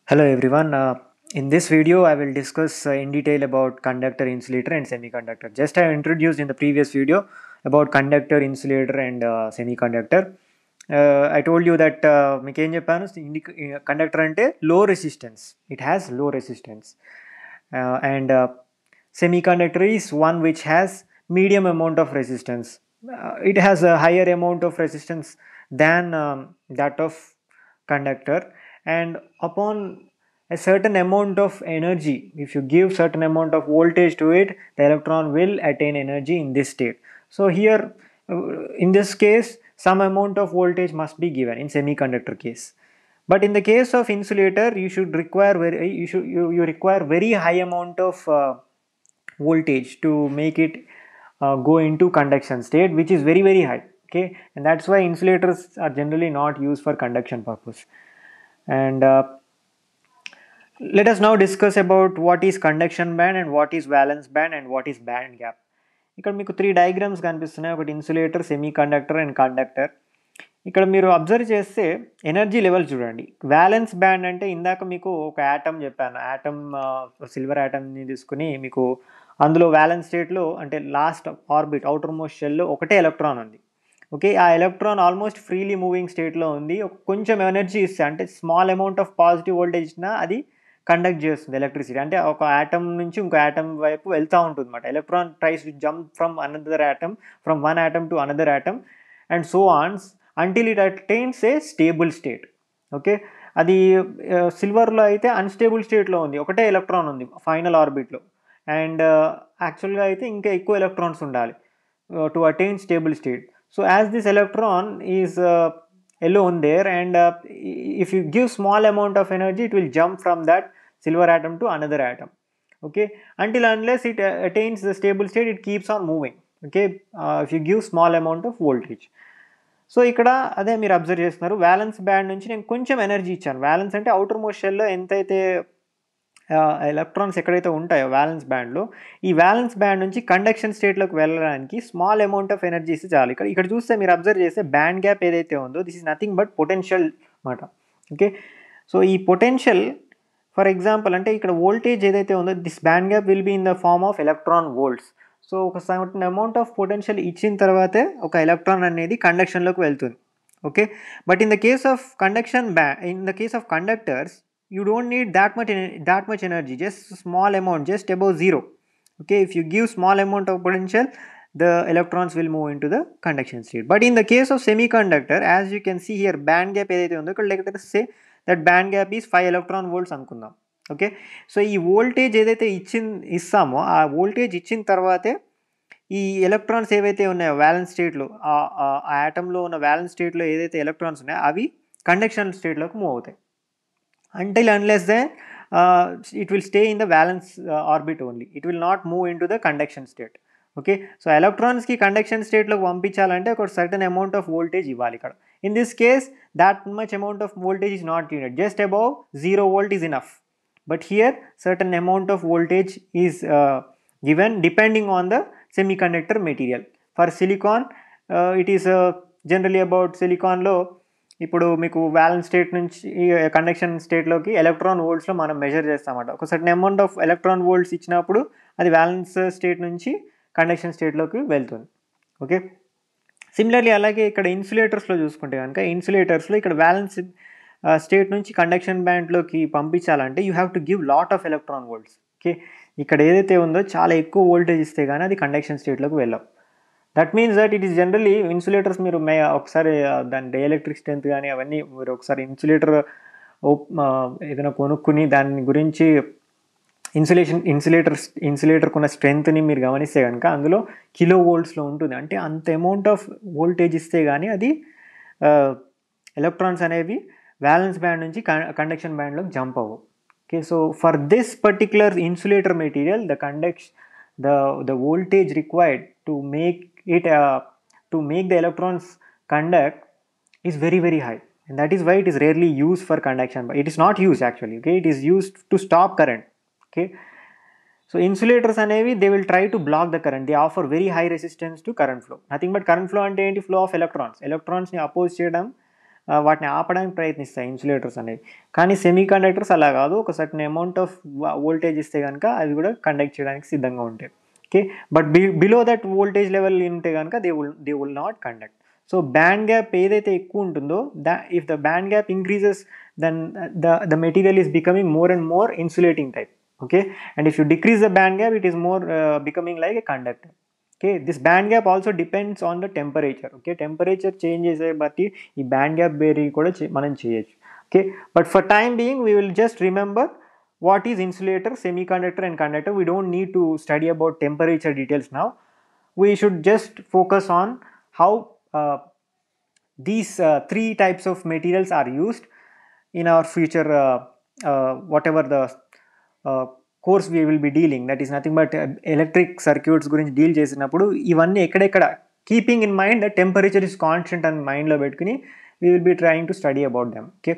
Hello everyone. In this video, I will discuss in detail about conductor, insulator, and semiconductor. Just I introduced in the previous video about conductor, insulator, and semiconductor. I told you that మీకు ఏం చెప్పాను conductor అంటే low resistance. It has low resistance, and semiconductor is one which has medium amount of resistance. It has a higher amount of resistance than that of conductor, and upon a certain amount of energy, if you give certain amount of voltage to it, the electron will attain energy in this state. So here, in this case, some amount of voltage must be given in semiconductor case. But in the case of insulator, you should require you require very high amount of voltage to make it go into conduction state, which is very high. Okay, and that's why insulators are generally not used for conduction purpose. And let us now discuss about what is conduction band and what is valence band and what is band gap. ఇక్కడ మీకు three diagrams కనిపిస్తున్నాయి. ఒకటి insulator, semi conductor and conductor. ఇక్కడ మీరు observe చేస్తే energy level చూడండి. Violence band అంటే ఇందాక మీకు ఒక యాటమ్ చెప్పాను. యాటమ్ సిల్వర్ యాటమ్ని తీసుకుని మీకు అందులో వ్యాలెన్స్ స్టేట్లో అంటే లాస్ట్ ఆర్బిట్ అవుటర్ మోస్ట్ షెల్లో ఒకటే ఎలక్ట్రాన్ ఉంది. ఓకే, ఆ ఎలక్ట్రాన్ ఆల్మోస్ట్ ఫ్రీలీ మూవింగ్ స్టేట్లో ఉంది. కొంచెం ఎనర్జీ ఇస్తే అంటే small amount of positive voltage ఇచ్చినా అది కండక్ట్ చేస్తుంది ఎలక్ట్రిసిటీ. అంటే ఒక యాటమ్ నుంచి ఇంకో యాటమ్ వైపు వెళ్తూ ఉంటుంది అనమాట. Electron tries to jump from another atom, from one atom to another atom and so ons until it attains a stable state. Okay, అది సిల్వర్లో అయితే అన్స్టేబుల్ స్టేట్లో ఉంది, ఒకటే ఎలక్ట్రాన్ ఉంది ఫైనల్ ఆర్బిట్లో. అండ్ యాక్చువల్గా అయితే ఇంకా ఎక్కువ ఎలక్ట్రాన్స్ ఉండాలి to attain stable state. So as this electron is alone there, and if you give small amount of energy, it will jump from that silver atom to another atom. Okay, until unless it attains the stable state, it keeps on moving. Okay, if you give small amount of voltage. So ఇక్కడ అదే మీరు observe చేస్తున్నారు. Violence band నుంచి నేను కొంచెం energy ఇచ్చాను. Violence అంటే outer most షెల్లో ఎంతైతే ఎలక్ట్రాన్స్ ఎక్కడైతే ఉంటాయో వ్యాలెన్స్ బ్యాండ్లో, ఈ వ్యాలెన్స్ బ్యాండ్ నుంచి కండక్షన్ స్టేట్లోకి వెళ్ళడానికి స్మాల్ అమౌంట్ ఆఫ్ ఎనర్జీ ఇస్తే చాలు. ఇక్కడ చూస్తే మీరు అబ్జర్వ్ చేస్తే బ్యాండ్ గ్యాప్ ఏదైతే ఉందో, this is nothing but potential అనమాట. ఓకే, సో ఈ పొటెన్షియల్ ఫర్ ఎగ్జాంపుల్ అంటే ఇక్కడ వోల్టేజ్ ఏదైతే ఉందో, this band gap will be in the form of electron volts. So ఒక సర్టన్ అమౌంట్ ఆఫ్ పొటెన్షియల్ ఇచ్చిన తర్వాతే ఒక ఎలక్ట్రాన్ అనేది కండక్షన్లోకి వెళ్తుంది. Okay, but in the case of in the case of conductors, you don't need that much energy, just small amount, just above zero. Okay, if you give small amount of potential, the electrons will move into the conduction state. But in the case of semiconductor, as you can see here, band gap edaithe undo, let us say that band gap is 5 electron volts anukundam. Okay, so ee voltage edaithe issamo, aa voltage ichin tarvate ఈ electrons ఏవైతే ఉన్నాయో violence స్టేట్లో, ఆ యాటంలో ఉన్న violence స్టేట్లో ఏదైతే electrons ఉన్నాయో అవి కండక్షన్ స్టేట్లోకి మూవ్ అవుతాయి. Until unless then it will stay in the valence orbit only, it will not move into the conduction state. Okay, so electrons ki conduction state lo పంపించాలంటే ఒక certain amount of voltage ఇవ్వాలి ఇక్కడ. In this case, that much amount of voltage is not needed, just above 0 volt is enough. But here certain amount of voltage is given depending on the semiconductor material. For silicon, it is generally about silicon లో ఇప్పుడు మీకు violence state నుంచి conduction స్టేట్లోకి electron వోల్ట్స్లో మనం measure చేస్తామన్నమాట. ఒక certain amount of electron volts ఇచ్చినప్పుడు అది violence state నుంచి కండక్షన్ స్టేట్లోకి వెళ్తుంది. ఓకే, సిమిలర్లీ అలాగే ఇక్కడ ఇన్సులేటర్స్లో చూసుకుంటే కనుక, ఇన్సులేటర్స్లో ఇక్కడ వ్యాలెన్స్ స్టేట్ నుంచి కండక్షన్ బ్యాండ్లోకి పంపించాలంటే you have to give lot of electron volts. Okay, ఇక్కడ ఏదైతే ఉందో చాలా ఎక్కువ వోల్టేజ్ ఇస్తే కానీ అది కండక్షన్ స్టేట్లోకి వెళ్ళవు. That means that it is generally insulators మీరు ఒకసారి దాని డైఎలక్ట్రిక్ స్ట్రెంత్ కానీ అవన్నీ మీరు ఒకసారి ఏదైనా కొనుక్కుని దాని గురించి ఇన్సులేటర్కున్న స్ట్రెంత్ని మీరు గమనిస్తే కనుక అందులో కిలో వోల్ట్స్లో ఉంటుంది. అంటే అంత అమౌంట్ ఆఫ్ వోల్టేజ్ ఇస్తే కానీ అది ఎలక్ట్రాన్స్ అనేవి వ్యాలెన్స్ బ్యాండ్ నుంచి కండక్షన్ బ్యాండ్లోకి జంప్ అవ్వవు. Okay, so for this particular insulator material the voltage required to make the electrons conduct is very high, and that is why it is rarely used for conduction. It is not used actually. Okay, it is used to stop current. Okay, so insulators అనేవి they will try to block the current, they offer very high resistance to current flow. Nothing but current flow అంటే ఏంటి? Flow of electrons ని oppose చేయడం వాటిని ఆపడానికి ప్రయత్నిస్తాయి insulators అనేవి. కానీ సెమీ కండక్టర్స్ అలా కాదు, ఒక సర్టన్ అమౌంట్ ఆఫ్ వోల్టేజ్ ఇస్తే కనుక అవి కూడా కండక్ట్ చేయడానికి సిద్ధంగా ఉంటాయి. Okay, but below that voltage level ఉంటే కనుక they will not conduct. So band gap ఏదైతే ఎక్కువ ఉంటుందో, if the band gap increases, then the material is becoming more and more insulating type. Okay, and if you decrease the band gap, it is more becoming like a conductor. Okay, this band gap also depends on the temperature. Okay, temperature changes batti ee band gap vary kuda manam cheyochu. Okay, but for time being we will just remember what is insulator, semiconductor and conductor. We don't need to study about temperature details now. We should just focus on how these three types of materials are used in our future whatever the course we will be dealing, that is nothing but electric circuits గురించి deal చేసినప్పుడు ఇవన్నీ ఎక్కడెక్కడ keeping in mind the temperature is constant అని మైండ్లో పెట్టుకుని we will be trying to study about them. Okay,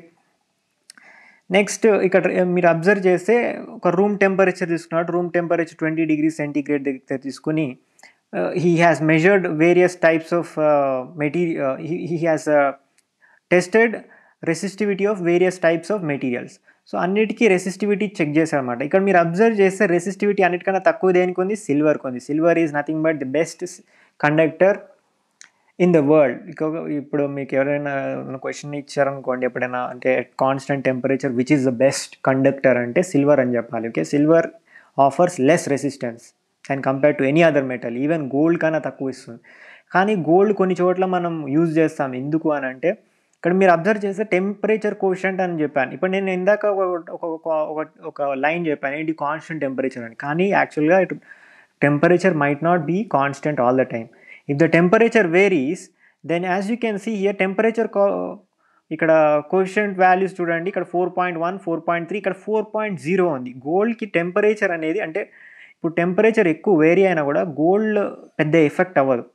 next ఇక్కడ మీరు observe చేస్తే ఒక రూమ్ టెంపరేచర్ తీసుకున్నాడు. రూమ్ టెంపరేచర్ 20 degrees సెంటీగ్రేడ్ దగ్గర తీసుకుని he has measured various types of material, he has tested resistivity of various types of materials. So అన్నిటికీ resistivity check చేశారు అనమాట. ఇక్కడ మీరు అబ్జర్వ్ చేస్తే రెసిస్టివిటీ అన్నిటికన్నా తక్కువ దేనికి ఉంది, సిల్వర్కి ఉంది. Silver is nothing but the best conductor in the world. ఇప్పుడు మీకు ఎవరైనా క్వశ్చన్ ఇచ్చారనుకోండి ఎప్పుడైనా, అంటే constant temperature which is the best conductor అంటే సిల్వర్ అని చెప్పాలి. Okay, silver offers less resistance and compare to any other metal. Even gold కన్నా తక్కువ ఇస్తుంది. కానీ గోల్డ్ కొన్ని చోట్ల మనం యూజ్ చేస్తాం. ఎందుకు అని అంటే ఇక్కడ మీరు అబ్జర్వ్ చేస్తే టెంపరేచర్ కోషంట్ అని చెప్పాను. ఇప్పుడు నేను ఇందాక ఒక లైన్ చెప్పాను ఏంటి, కాన్స్టెంట్ టెంపరేచర్ అని. కానీ యాక్చువల్గా temperature might not be constant all the time. If the temperature varies, then as you can see here temperature ఇక్కడ కోషంట్ వాల్యూస్ చూడండి. ఇక్కడ 4.1, 4.3, ఇక్కడ 4.0 ఉంది. గోల్డ్కి టెంపరేచర్ అనేది, అంటే ఇప్పుడు టెంపరేచర్ ఎక్కువ వేరీ అయినా కూడా గోల్డ్ పెద్ద ఎఫెక్ట్ అవ్వదు.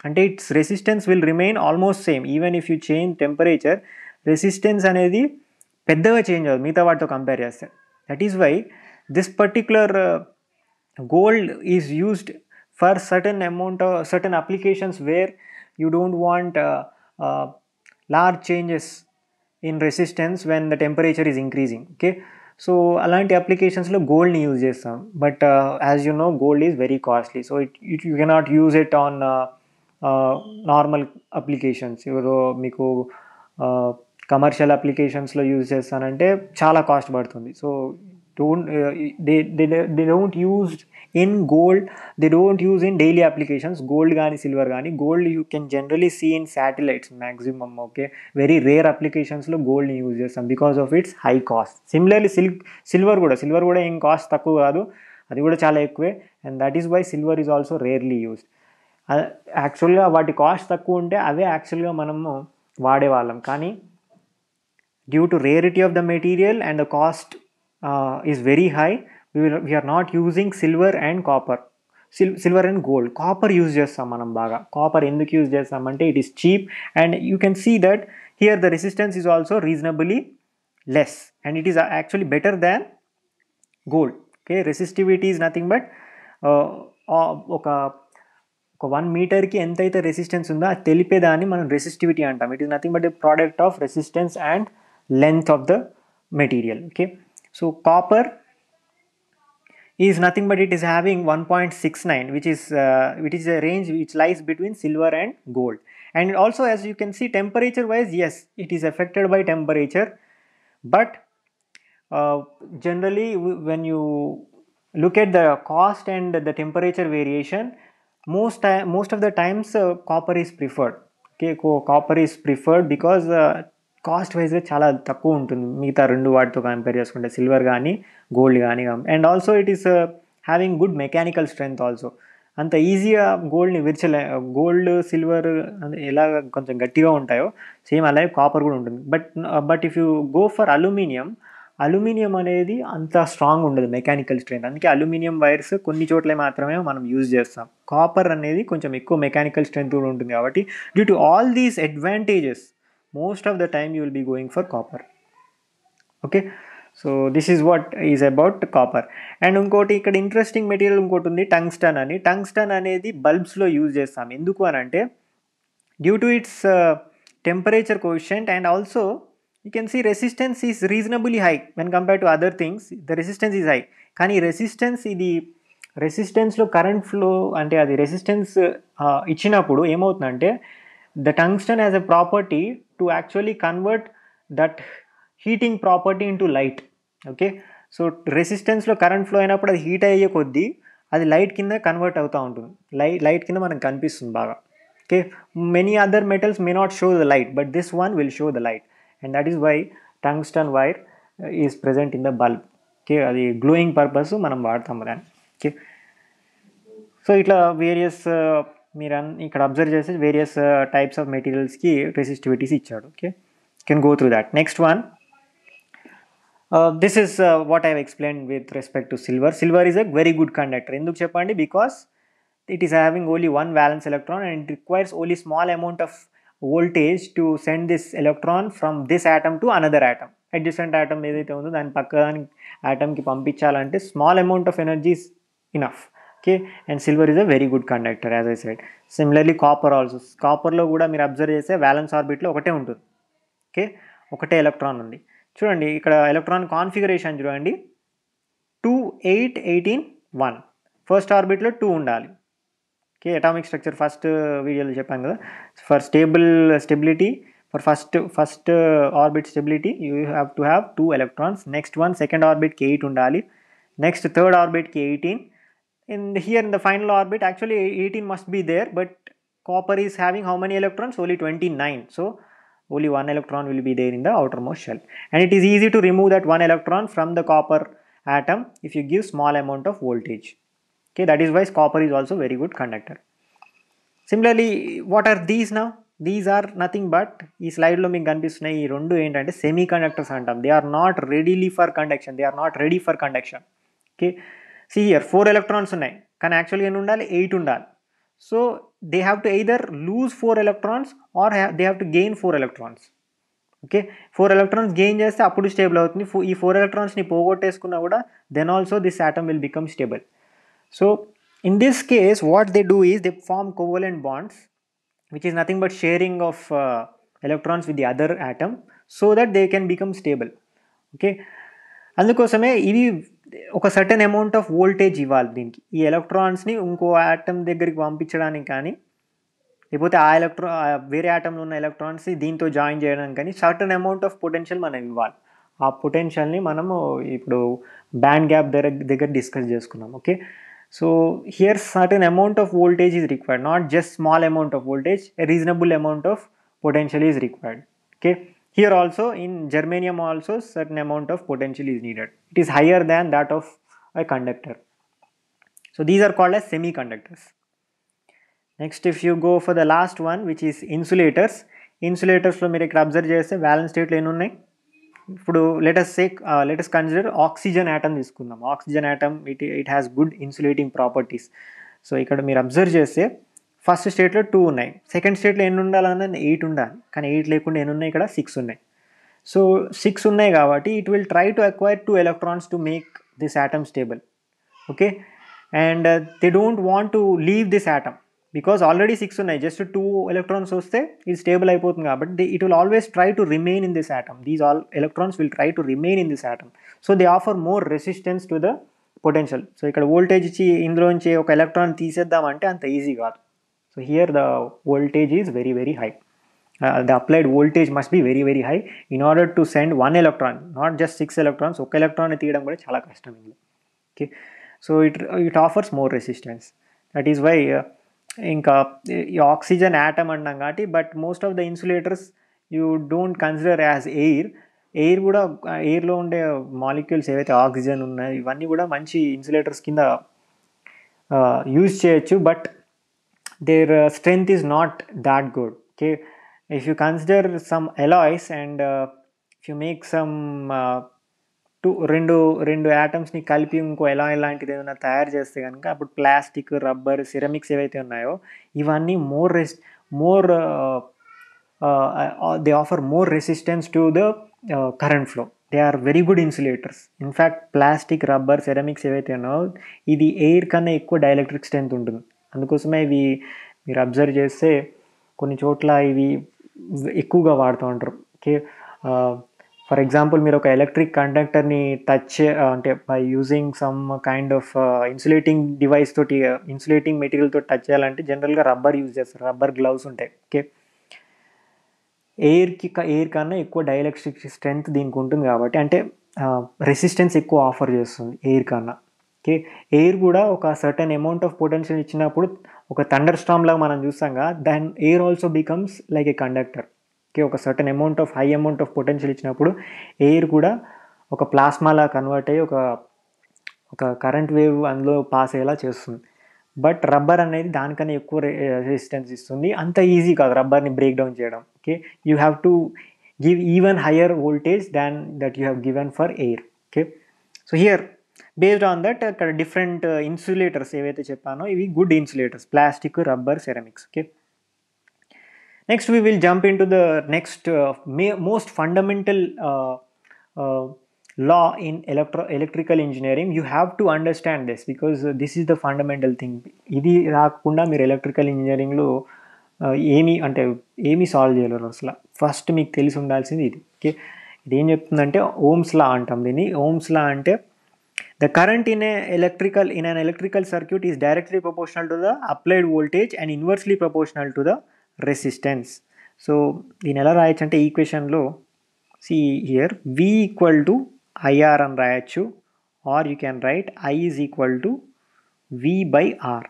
అంటే it's resistance will remain almost same even if you change temperature. Resistance అనేది పెద్దగా చేంజ్ అవ్వదు మిగతా వాటితో కంపేర్ చేస్తే. That is why this particular gold is used for certain amount of certain applications where you don't want large changes in resistance when the temperature is increasing. Okay, so అలాంటి అప్లికేషన్స్లో గోల్డ్ని use చేస్తాం. But as you know gold is very costly. So you cannot use it on normal applications. ఎవరో మీకు commercial అప్లికేషన్స్లో use చేస్తానంటే చాలా cost పడుతుంది. So they don't use in gold, they don't use in daily applications gold కానీ silver కానీ. Gold you can generally see in satellites maximum. Okay, very rare అప్లికేషన్స్లో గోల్డ్ని యూజ్ చేస్తాం because of its high cost. Similarly silver కూడా ఏం cost తక్కువ కాదు, అది కూడా చాలా ఎక్కువే. And that is why silver is also rarely used. యాక్చువల్గా వాటి కాస్ట్ తక్కువ ఉంటే అవే యాక్చువల్గా మనము వాడేవాళ్ళం. కానీ due to rarity of the material and the cost is very high, we are not using silver and copper, silver and gold. Copper use చేస్తాం మనం బాగా. కాపర్ ఎందుకు యూజ్ చేస్తామంటే it is cheap and you can see that here the resistance is also reasonably less and it is actually better than gold. Okay, resistivity is nothing but ఒక 1 మీటర్కి ఎంతైతే resistance ఉందో అది తెలిపేదాన్ని మనం రెసిస్టివిటీ అంటాం. It is nothing but a product of resistance and length of the material. Okay, so copper is nothing but it is having 1.69, which is a range which lies between silver and gold. And also as you can see temperature wise, yes, it is affected by temperature, but generally when you look at the cost and the temperature variation, most of the times copper is preferred. Okay, copper is preferred because cost వైజ్గా చాలా తక్కువ ఉంటుంది మిగతా రెండు వాటితో compare చేసుకుంటే, silver కానీ gold కానీ. And also it is having good mechanical strength also. అంత ఈజీగా గోల్డ్ని గోల్డ్ సిల్వర్ ఎలా కొంచెం గట్టిగా ఉంటాయో సేమ్ అలాగే కాపర్ కూడా ఉంటుంది. But if you go for aluminium అనేది అంత స్ట్రాంగ్ ఉండదు మెకానికల్ స్ట్రెంగ్త్. అందుకే అల్యూమినియం వైర్స్ కొన్ని చోట్ల మాత్రమే మనం యూజ్ చేస్తాం. కాపర్ అనేది కొంచెం ఎక్కువ మెకానికల్ స్ట్రెంగ్త్ కూడా ఉంటుంది. కాబట్టి due to all these advantages most of the time you will be going for copper. Okay, so this is what is about copper. And inkoti ikkada interesting material inkoti undi tungsten ani. Tungsten anedi bulbs lo use chestam. Enduku ani ante due to its temperature coefficient, and also you can see resistance is reasonably high when compared to other things. The resistance is high, కానీ resistance ఇది రెసిస్టెన్స్లో current flow అంటే అది resistance ఇచ్చినప్పుడు ఏమవుతుందంటే the tungsten has a property to actually convert that heating property into light. Okay, so రెసిస్టెన్స్లో current flow అయినప్పుడు అది హీట్ అయ్యే కొద్దీ అది లైట్ కింద కన్వర్ట్ అవుతూ ఉంటుంది, లైట్ కింద మనకు కనిపిస్తుంది బాగా. Okay, many other metals may not show the light, but this one will show the light, and that is why tungsten wire is present in the bulb. Okay, అది glowing purpose మనం వాడతాము దాన్ని. Okay, so ఇట్లా various మీరు ఇక్కడ observe చేసే various types of మెటీరియల్స్కి రెసిస్టివిటీస్ ఇచ్చాడు. Okay, can go through that. Next one, this is what I have explained with respect to silver. Silver is a very good conductor. Enduku cheppandi? Because it is having only one valence electron and it requires only small amount of voltage to send this electron from this atom to another atom. Adjacent atom edaithe undo dani pakkadani atom ki pampichalante small amount of energy is enough. Okay, and silver is a very good conductor, as I said. Similarly copper also. Copper lo kuda మీరు observe చేస్తే valence orbit లో ఒకటే ఉంటుంది. Okay, ఒకటే electron ఉంది. చూడండి ఇక్కడ electron configuration చూడండి, 2 8 18 1. ఫస్ట్ ఆర్బిట్లో 2 ఉండాలి. ఓకే, అటామిక్ స్ట్రక్చర్ ఫస్ట్ వీడియోలో చెప్పాను కదా, for stability for first orbit stability you have to have 2 electrons. Next one second ఆర్బిట్కి 8 ఉండాలి, నెక్స్ట్ థర్డ్ ఆర్బిట్కి 18. Here in the final orbit actually 18 must be there, but copper is having how many electrons? Only 29. So only one electron will be there in the outermost shell, and it is easy to remove that one electron from the copper atom if you give small amount of voltage. Okay, that is why copper is also very good conductor. Similarly, what are these now? These are nothing but ee slide lo meeku kanipistunna ee rendu entante semi conductors antam. They are not ready for conduction. Okay, see here 4 electrons unnai కానీ actually ఎన్ని ఉండాలి? 8 ఉండాలి. So they have to either lose 4 electrons or they have to gain 4 electrons. Okay, 4 electrons gain చేస్తే అప్పుడు stable అవుతుంది. ఈ 4 electronsని పోగొట్టేసుకున్నా కూడా then also this atom will become stable. So in this case what they do is they form covalent bonds, which is nothing but sharing of electrons with the other atom so that they can become stable. Okay, అందుకోసమే ఇవి ఒక certain amount of voltage ఇవ్వాలి దీనికి, ఈ ఎలక్ట్రాన్స్ని ఇంకో atom దగ్గరికి పంపించడానికి కానీ లేకపోతే వేరే ఆటంలో ఉన్న ఎలక్ట్రాన్స్ని దీంతో జాయిన్ చేయడానికి కానీ సర్టెన్ అమౌంట్ ఆఫ్ పొటెన్షియల్ మనం ఇవ్వాలి. ఆ పొటెన్షియల్ని మనము ఇప్పుడు బ్యాండ్ గ్యాప్ దగ్గర డిస్కస్ చేసుకున్నాం. Okay, so here certain amount of voltage is required, not just small amount of voltage, a reasonable amount of potential is required. Okay, here also in germanium also certain amount of potential is needed. It is higher than that of a conductor. So these are called as semiconductors. Next, if you go for the last one, which is insulators. Insulators lo meer ikkada observe cheste valence state lo enni unnai. ఇప్పుడు let us consider oxygen atom తీసుకుందాం. Oxygen atom it has good insulating properties. So ఇక్కడ మీరు observe చేస్తే first స్టేట్లో 2 ఉన్నాయి, second స్టేట్లో ఎన్ని ఉండాలన్నది 8 ఉండాలి, కానీ 8 లేకుండా ఎన్ని ఉన్నాయి? ఇక్కడ 6 ఉన్నాయి. సో 6 ఉన్నాయి కాబట్టి it will try to acquire 2 electrons to make this atom stable. Okay, and they don't want to leave this atom because already 6 ఉన్నాయి, just 2 electrons వస్తే ఇది స్టేబుల్ అయిపోతుంది కాబట్టి it will always try to remain in this atom. These all electrons will try to remain in this atom. So they offer more resistance to the potential. So ఇక్కడ voltage ఇచ్చి ఇందులోంచి ఒక electron తీసేద్దామంటే అంత easy కాదు. So here the voltage is very very high. The applied voltage must be very very high in order to send one electron, not just 6 electrons. ఒక electron తీయడం కూడా చాలా కష్టం ఇందులో. Okay, so it offers more resistance. That is why ఇంకా ఈ oxygen atom అన్నాం కాబట్టి, but most of the insulators you don't consider as air కూడా ఎయిర్లో ఉండే మాలిక్యూల్స్ ఏవైతే ఆక్సిజన్ ఉన్నాయో ఇవన్నీ కూడా మంచి ఇన్సులేటర్స్ కింద యూజ్ చేయొచ్చు, but there strength is not that good. Okay, if you consider some alloys and if you make some రెండు యాటమ్స్ని కలిపి ఇంకో ఎలాంటిది ఏదైనా తయారు చేస్తే కనుక అప్పుడు ప్లాస్టిక్, రబ్బర్, సిరమిక్స్ ఏవైతే ఉన్నాయో ఇవన్నీ they offer more resistance to the current flow. They are very good insulators. In fact plastic, rubber, ceramics ఏవైతే ఉన్నాయో ఇది ఎయిర్ కన్నా ఎక్కువ డైఎలక్ట్రిక్ స్ట్రెంత్ ఉంటుంది. అందుకోసమే ఇవి మీరు అబ్జర్వ్ చేస్తే కొన్ని చోట్ల ఇవి ఎక్కువగా వాడుతూ ఉంటారు. ఓకే. ఫర్ ఎగ్జాంపుల్ మీరు ఒక ఎలక్ట్రిక్ కండక్టర్ని టచ్ అంటే by using some kind of insulating device తోటి ఇన్సులేటింగ్ మెటీరియల్ తోటి టచ్ చేయాలంటే జనరల్గా రబ్బర్ యూజ్ చేస్తారు. రబ్బర్ గ్లౌస్ ఉంటాయి. ఓకే. ఎయిర్ కన్నా ఎక్కువ డైఎలక్ట్రిక్ స్ట్రెంత్ దీనికి ఉంటుంది కాబట్టి, అంటే రెసిస్టెన్స్ ఎక్కువ ఆఫర్ చేస్తుంది ఎయిర్ కన్నా. ఓకే. ఎయిర్ కూడా ఒక సర్టెన్ అమౌంట్ ఆఫ్ పొటెన్షియల్ ఇచ్చినప్పుడు ఒక థండర్ స్టామ్ లాగా మనం చూస్తాంగా, then air also becomes like a conductor. Okay. ఒక certain high amount of potential ఇచ్చినప్పుడు ఎయిర్ కూడా ఒక ప్లాస్మాలా కన్వర్ట్ అయ్యి ఒక కరెంట్ వేవ్ అందులో పాస్ అయ్యేలా చేస్తుంది. బట్ రబ్బర్ అనేది దానికన్నా ఎక్కువ రెసిస్టెన్స్ ఇస్తుంది. అంత ఈజీ కాదు రబ్బర్ని బ్రేక్ డౌన్ చేయడం. Okay. You have to give even higher voltage than that you have given for air. Okay. So here based on that అక్కడ డిఫరెంట్ ఇన్సులేటర్స్ ఏవైతే చెప్పానో ఇవి good insulators, plastic, rubber, ceramics. Okay. Next we will jump into the next most fundamental law in electrical engineering. You have to understand this because this is the fundamental thing. ఇది రాకుండా మీరు electrical ఇంజనీరింగ్లో ఏమీ solve చేయలేరు అసలు. First మీకు తెలిసి ఉండాల్సింది ఇది. ఓకే. ఇది ఏం చెప్తుందంటే ఓమ్స్ లా అంటాం దీన్ని. ఓమ్స్ లా అంటే the current in an electrical circuit is directly proportional to the applied voltage and inversely proportional to the resistance. So దీని ఎలా రాయొచ్చు అంటే ఈక్వేషన్లో see here V equal to IR అని రాయొచ్చు, or you can write I is equal to V by R.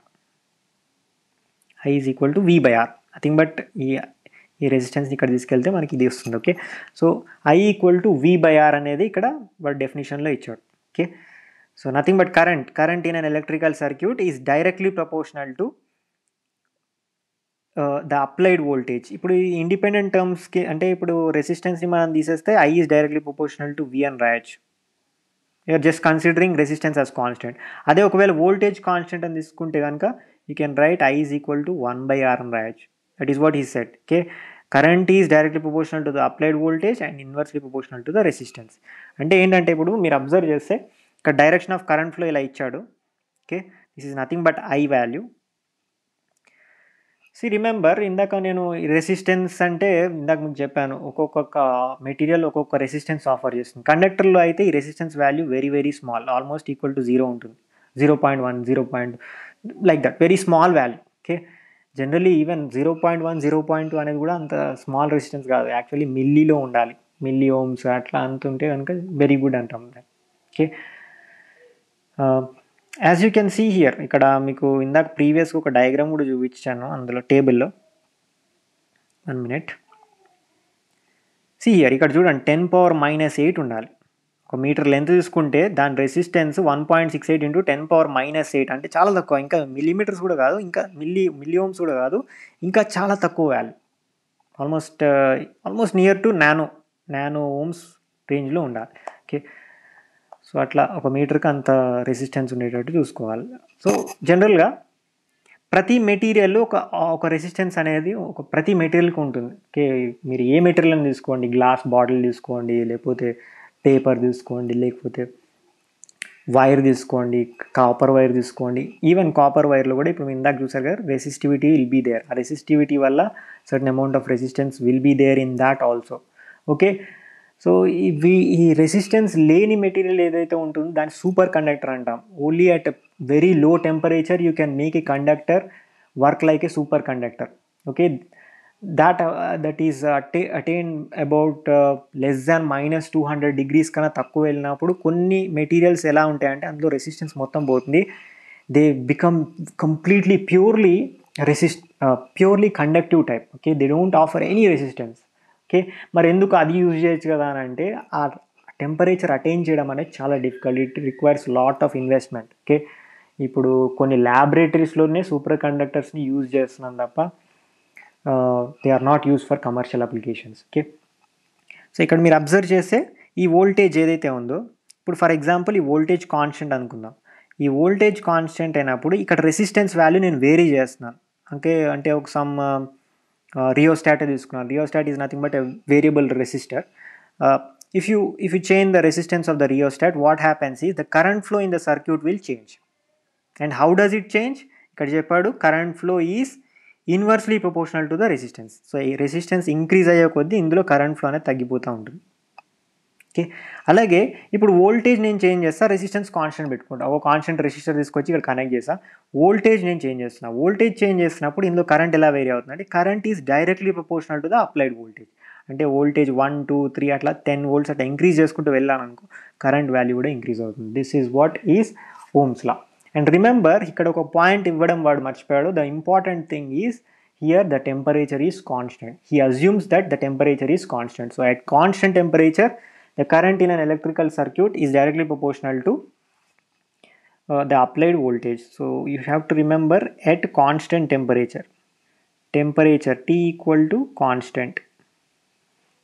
I is equal to V by R. Nothing but ఈ resistance ఇక్కడ తీసుకెళ్తే మనకి ఇది వస్తుంది. Okay. So I equal to V by R అనేది ఇక్కడ వాడు డెఫినేషన్లో ఇచ్చాడు. Okay. So nothing but current in an electrical circuit is directly proportional to the applied voltage. ఇప్పుడు ఈ ఇండిపెండెంట్ టర్మ్స్కి అంటే ఇప్పుడు రెసిస్టెన్స్ని మనం తీసేస్తే I is directly proportional to V అని రాయొచ్చు. You're just considering resistance as constant. అదే ఒకవేళ వోల్టేజ్ కాన్స్టెంట్ అని తీసుకుంటే కనుక you can write I is equal to 1 by R అని రాయొచ్చు. That is what he said. Okay. Current is directly proportional to the applied voltage and inversely proportional to the resistance. అంటే ఏంటంటే ఇప్పుడు మీరు observe చేస్తే ఇక్కడ డైరెక్షన్ ఆఫ్ కరెంట్ ఫ్లో ఇలా ఇచ్చాడు. Okay. This is nothing but I value. Remember ఇందాక నేను రెసిస్టెన్స్ అంటే ఇందాక మీకు చెప్పాను ఒక్కొక్క మెటీరియల్ ఒక్కొక్క రెసిస్టెన్స్ ఆఫర్ చేస్తుంది. కండక్టర్లో అయితే ఈ resistance value very very small, almost equal to 0 ఉంటుంది. 0.1 0. Like that very small value. Okay. Generally even 0.1 0.2 అనేది కూడా అంత స్మాల్ రెసిస్టెన్స్ కాదు, యాక్చువల్లీ మిల్లీలో ఉండాలి. మిల్లీ ఓమ్స్ అట్లా అంతుంటే కనుక వెరీ గుడ్ అంటాం. Okay. As you can see here ఇక్కడ మీకు ఇందాక ప్రీవియస్గా ఒక డయాగ్రామ్ కూడా చూపించాను అందులో టేబుల్లో. 1 minute. సీ హియర్ ఇక్కడ చూడండి 10⁻⁸ ఉండాలి. ఒక మీటర్ లెంత్ తీసుకుంటే దాని రెసిస్టెన్స్ 1.68 × 10⁻⁸ అంటే చాలా తక్కువ. ఇంకా మిల్లీమీటర్స్ కూడా కాదు, ఇంకా మిల్లీ ఓమ్స్ కూడా కాదు, ఇంకా చాలా తక్కువ value. Almost near to nano ohms రేంజ్లో ఉండాలి. ఓకే. సో అట్లా ఒక మీటర్కి అంత రెసిస్టెన్స్ ఉండేటట్టు చూసుకోవాలి. సో జనరల్గా ప్రతి మెటీరియల్ ఒక రెసిస్టెన్స్ అనేది ప్రతి మెటీరియల్కి ఉంటుంది. ఓకే. మీరు ఏ మెటీరియల్ అని తీసుకోండి, గ్లాస్ బాటిల్ తీసుకోండి, లేకపోతే పేపర్ తీసుకోండి, లేకపోతే వైర్ తీసుకోండి, కాపర్ వైర్ తీసుకోండి. ఈవెన్ కాపర్ వైర్లో కూడా ఇప్పుడు ఇందాక చూసారు కదా రెసిస్టివిటీ విల్ బీ దేర్. ఆ రెసిస్టివిటీ వల్ల certain amount of resistance will be there in that also. Okay. So ఈ రెసిస్టెన్స్ లేని మెటీరియల్ ఏదైతే ఉంటుందో దాన్ని సూపర్ కండక్టర్ అంటాం. Only at very low temperature you can make a conductor work like a super conductor. Okay. that is attained about less than -200 degrees కన్నా తక్కువ వెళ్ళినప్పుడు కొన్ని మెటీరియల్స్ ఎలా ఉంటాయంటే అందులో రెసిస్టెన్స్ మొత్తం పోతుంది. They become completely purely conductive type. Okay. They don't offer any resistance. Okay. మరి ఎందుకు అది యూజ్ చేయొచ్చు కదా అని అంటే ఆ టెంపరేచర్ అటైన్ చేయడం అనేది చాలా difficult. It requires lot of investment. Okay. ఇప్పుడు కొన్ని ల్యాబొరేటరీస్లోనే సూపర్ కండక్టర్స్ని యూజ్ చేస్తున్నాం తప్ప they are not use for commercial applications. Okay. So ఇక్కడ మీరు అబ్జర్వ్ చేస్తే ఈ వోల్టేజ్ ఏదైతే ఉందో ఇప్పుడు ఫర్ ఎగ్జాంపుల్ ఈ వోల్టేజ్ కాన్స్టెంట్ అనుకుందాం. ఈ వోల్టేజ్ కాన్స్టెంట్ అయినప్పుడు ఇక్కడ రెసిస్టెన్స్ వాల్యూ నేను వేరీ చేస్తున్నాను. అంటే ఒక సమ్ రియోస్టాట్ తీసుకున్నాను. Rheostat is nothing but a variable resistor. if you change the resistance of the rheostat, what happens is the current flow in the circuit will change. And how does it change? ఇక్కడ చెప్పాడు current flow is inversely proportional to the resistance. So ఈ resistance increase అయ్యే కొద్దీ ఇందులో current flow అనేది తగ్గిపోతూ ఉంటుంది. Okay, అలాగే ఇప్పుడు వోల్టేజ్ నేను చేంజ్ చేస్తా, రెసిస్టెన్స్ కాన్స్టెంట్ పెట్టుకుంటా. ఒక కాన్స్టెంట్ రెసిస్టర్ తీసుకొచ్చి ఇక్కడ కనెక్ట్ చేస్తా. వోల్టేజ్ నేను చేంజ్ చేస్తున్నా. వోల్టేజ్ చేంజ్ చేసినప్పుడు ఇందులో కరెంట్ ఎలా వేరీ అవుతుంది అంటే current is directly proportional to the applied voltage. అంటే వోల్టేజ్ 1, 2, 3 అట్లా 10 volts అట్లా ఇంక్రీజ్ చేసుకుంటూ వెళ్ళాను అనుకో, కరెంట్ వాల్యూ కూడా ఇంక్రీజ్ అవుతుంది. This is what is ohm's law. And remember, ఇక్కడ ఒక పాయింట్ ఇవ్వడం వాడు మర్చిపోయాడు. The important thing is here the temperature is constant. He assumes that the temperature is constant. So at constant temperature, the current in an electrical circuit is directly proportional to the applied voltage. So you have to remember, at constant temperature, temperature T equal to constant.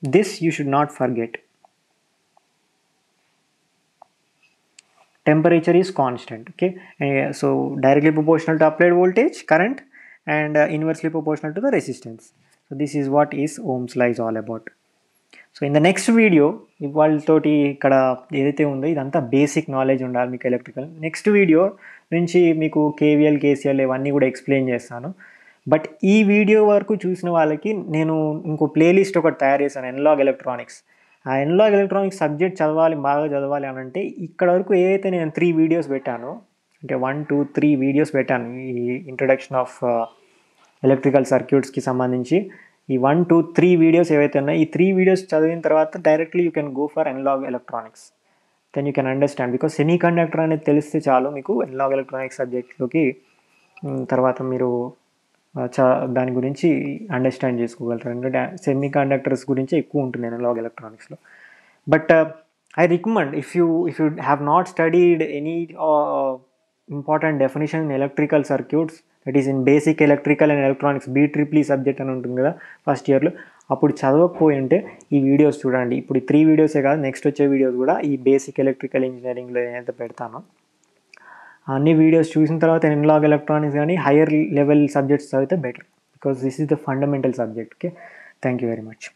This you should not forget. Temperature is constant. Okay, so directly proportional to applied voltage, current, and inversely proportional to the resistance. So this is what is Ohm's law is all about. So in the next video, ఇవాళతోటి ఇక్కడ ఏదైతే ఉందో ఇదంతా basic knowledge ఉండాలి మీకు electrical. Next video నుంచి మీకు KVL, KCL ఇవన్నీ కూడా ఎక్స్ప్లెయిన్ చేస్తాను. బట్ ఈ వీడియో వరకు చూసిన వాళ్ళకి నేను ఇంకో ప్లేలిస్ట్ ఒకటి తయారు చేశాను, ఎనలాగ్ ఎలక్ట్రానిక్స్. ఆ ఎనలాగ్ ఎలక్ట్రానిక్స్ సబ్జెక్ట్ చదవాలి, బాగా చదవాలి అని అంటే ఇక్కడ వరకు ఏదైతే నేను 3 వీడియోస్ పెట్టానో, అంటే 1, 2, 3 వీడియోస్ పెట్టాను ఈ ఇంట్రొడక్షన్ ఆఫ్ ఎలక్ట్రికల్ సర్క్యూట్స్కి సంబంధించి. ఈ 1, 2, 3 వీడియోస్ ఏవైతే ఉన్నాయో, ఈ 3 వీడియోస్ చదివిన తర్వాత directly you can go for analog electronics. Then you can understand, because semi conductor అనేది తెలిస్తే చాలు మీకు ఎనలాగ్ ఎలక్ట్రానిక్స్ సబ్జెక్ట్లోకి తర్వాత మీరు దాని గురించి అండర్స్టాండ్ చేసుకోగలుగుతారు. ఎందుకంటే సెమీ కండక్టర్స్ గురించి ఎక్కువ ఉంటుంది ఎనలాగ్ ఎలక్ట్రానిక్స్లో. But I recommend, if you have not studied any important definition in electrical circuits, that is in basic electrical and electronics BEE subject అని ఉంటుంది కదా ఫస్ట్ ఇయర్లో, అప్పుడు చదవకపోయి ఉంటే ఈ వీడియోస్ చూడండి. ఇప్పుడు ఈ 3 వీడియోసే కాదు, నెక్స్ట్ వచ్చే వీడియోస్ కూడా ఈ బేసిక్ ఎలక్ట్రికల్ ఇంజనీరింగ్లో ఏదైతే పెడతానో అన్ని వీడియోస్ చూసిన తర్వాత ఎనలాగ్ ఎలక్ట్రానిక్స్ కానీ హైయర్ లెవెల్ సబ్జెక్ట్స్ చదివితే better, because this is the fundamental subject. Okay, thank you very much.